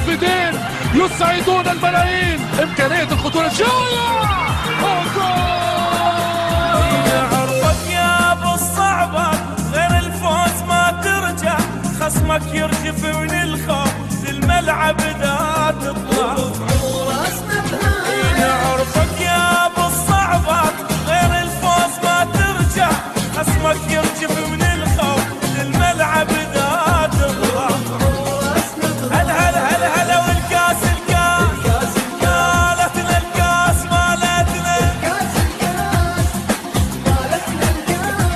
الحافدين يسعدون الملايين. إمكانية الخطورة شوية عرفك يا ابو الصعبة غير الفوز ما ترجع، خصمك يرجف من الخوف الملعب ذا تطلع. عرفك يا ابو الصعبة غير الفوز ما ترجع، خصمك يرجف من الخوف الملعب ذا تطلع. هلا هلا هلا هلا والكاس الكاس مالتنا الكاس مالتنا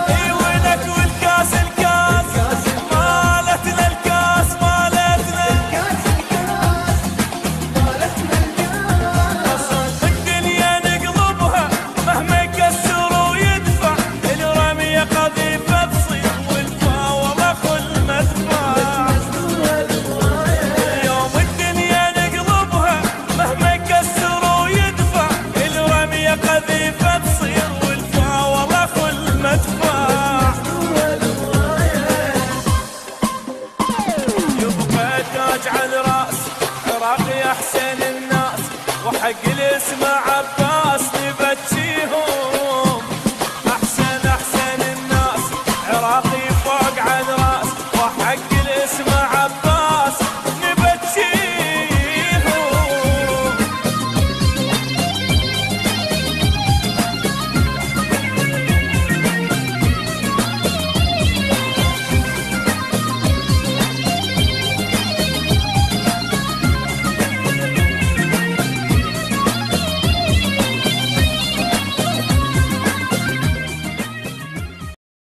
اي وينك والكاس الكاس مالتنا الكاس مالتنا. صدق الدنيا نقلبها مهما يكسر ويدفع، الرمية قذيفة تصير والفاوضة خل مدفع. يوم الدنيا نقلبها مهما يكسر ويدفع، الرمية قذيفة تصير والفاوضة خل مدفع. يبقى تاج على راس عراقي احسن الناس، وحق الاسم عباس نبتشيهم. احسن الناس عراقي فوق على راس، وحق الاسم عباس